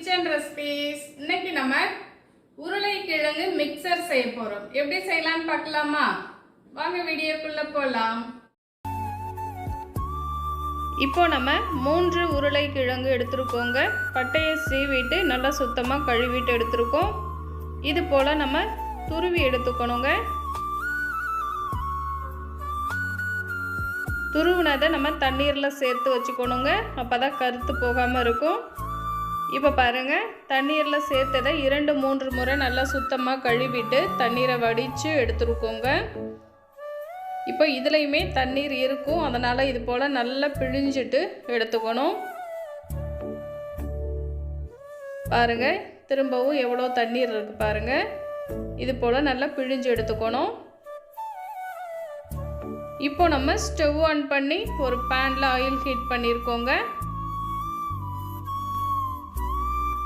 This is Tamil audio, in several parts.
Kitchen recipes. இன்னைக்கு நம்ம உருளைக்கிழங்கு மிக்சர் செய்ய போறோம். எப்படி செய்யலாம்னு பார்க்கலாமா? வாங்க வீடியோக்குள்ள போலாம். இப்போ நம்ம 3 உருளைக்கிழங்கு எடுத்துருக்கோங்க. பட்டையை சீவிட்டு நல்லா சுத்தமாக கழுவிட்டு எடுத்துருக்கோம். இது போல் நம்ம துருவி எடுத்துக்கணுங்க. துருவினதை நம்ம தண்ணீரில் சேர்த்து வச்சுக்கணுங்க. அப்போ தான் கருத்து போகாமல் இருக்கும். இப்போ பாருங்கள், தண்ணீரில் சேர்த்ததை 2-3 முறை நல்லா சுத்தமாக கழுவிட்டு தண்ணீரை வடித்து எடுத்துருக்கோங்க. இப்போ இதுலேயுமே தண்ணீர் இருக்கும், அதனால் இது போல் நல்லா பிழிஞ்சிட்டு எடுத்துக்கணும். பாருங்கள், திரும்பவும் எவ்வளோ தண்ணீர் இருக்குது பாருங்கள். இது போல் நல்லா பிழிஞ்சு எடுத்துக்கணும். இப்போ நம்ம ஸ்டவ் ஆன் பண்ணி ஒரு பேனில் ஆயில் ஹீட் பண்ணியிருக்கோங்க.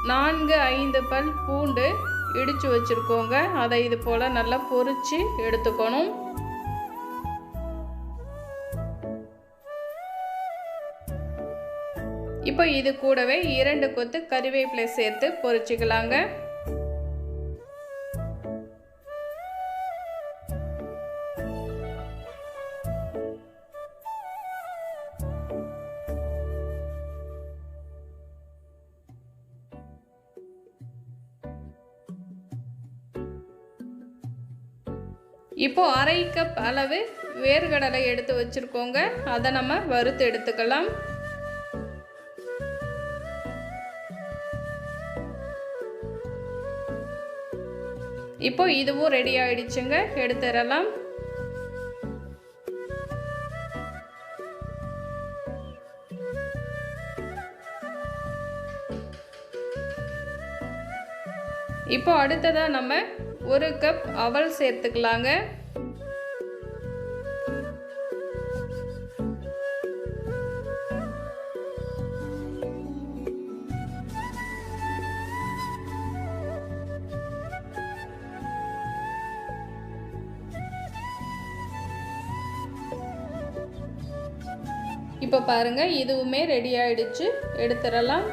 4-5 பல் பூண்டு இடித்து வச்சுருக்கோங்க. அதை இது போல் நல்லா பொரித்து எடுத்துக்கணும். இப்போ இது கூடவே 2 கொத்து கறிவேப்பிலை சேர்த்து பொரிச்சிக்கலாங்க. இப்போ 1/2 கப் அளவு வேர்க்கடலை எடுத்து வச்சுருக்கோங்க. அதை நம்ம வறுத்து எடுத்துக்கலாம். இப்போ இதுவும் ரெடி ஆயிடுச்சுங்க, எடுத்துடலாம். இப்போ அடுத்ததாக நம்ம 1 கப் அவல் சேர்த்துக்கலாங்க. இப்போ பாருங்க, இதுவுமே ரெடி ஆயிடுச்சு, எடுத்துடலாம்.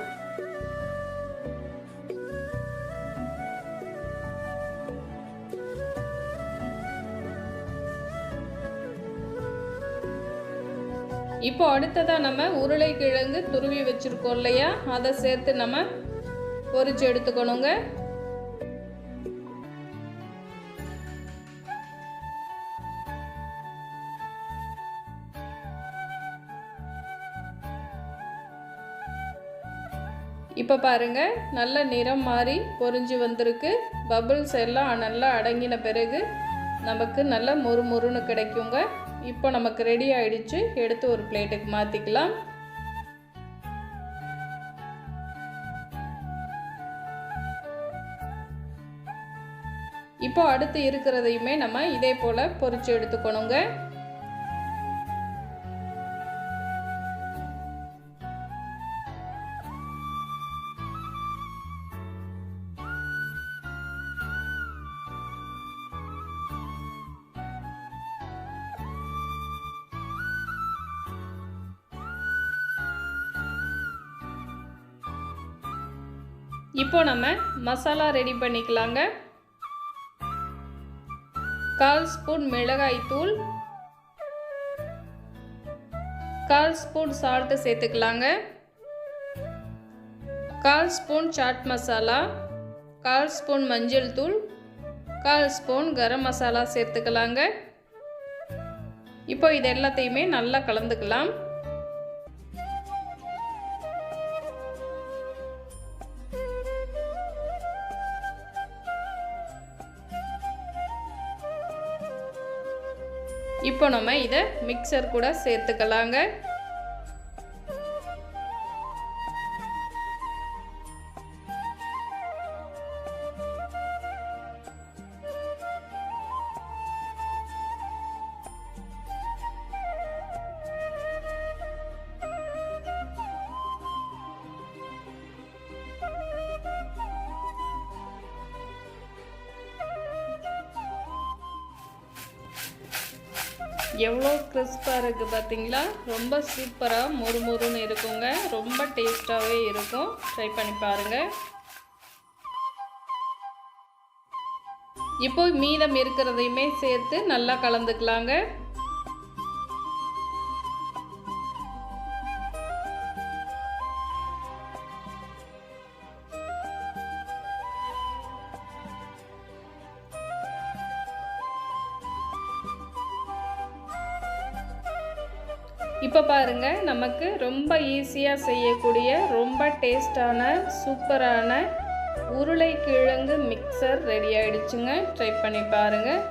இப்போ அடுத்ததாக நம்ம உருளைக்கிழங்கு துருவி வச்சுருக்கோம் இல்லையா, அதை சேர்த்து நம்ம பொரிச்சு எடுத்துக்கணுங்க. இப்போ பாருங்கள், நல்ல நிறம் மாறி பொரிஞ்சு வந்திருக்கு. பபிள்ஸ் எல்லாம் நல்லா அடங்கின பிறகு நமக்கு நல்ல மொறுமொறுன்னு கிடைக்குங்க. இப்போ நமக்கு ரெடி ஆயிடுச்சு, எடுத்து ஒரு பிளேட்டுக்கு மாற்றிக்கலாம். இப்போ அடுத்து இருக்கிறதையுமே நம்ம இதே போல் பொரிச்சு எடுத்துக்கணுங்க. இப்போ நம்ம மசாலா ரெடி பண்ணிக்கலாங்க. 1/4 ஸ்பூன் மிளகாய் தூள், 1/4 ஸ்பூன் சால்ட்டு சேர்த்துக்கலாங்க. 1/4 ஸ்பூன் சாட் மசாலா, 1/4 ஸ்பூன் மஞ்சள் தூள், 1/4 ஸ்பூன் கரம் மசாலா சேர்த்துக்கலாங்க. இப்போ இது எல்லாத்தையுமே நல்லா கலந்துக்கலாம். இப்போ நம்ம இதை மிக்சர் கூட சேர்த்துக்கலாங்க. எவ்வளோ கிறிஸ்பாக இருக்குது பார்த்தீங்களா? ரொம்ப சூப்பராக மொறுமொறுன்னு இருக்குங்க. ரொம்ப டேஸ்ட்டாகவே இருக்கும். ட்ரை பண்ணி பாருங்கள். இப்போ மீதம் இருக்கிறதையுமே சேர்த்து நல்லா கலந்துக்கலாங்க. இப்போ பாருங்கள், நமக்கு ரொம்ப ஈஸியாக செய்யக்கூடிய ரொம்ப டேஸ்டான சூப்பரான உருளைக்கிழங்கு மிக்சர் ரெடி ஆகிடுச்சுங்க. ட்ரை பண்ணி பாருங்கள்.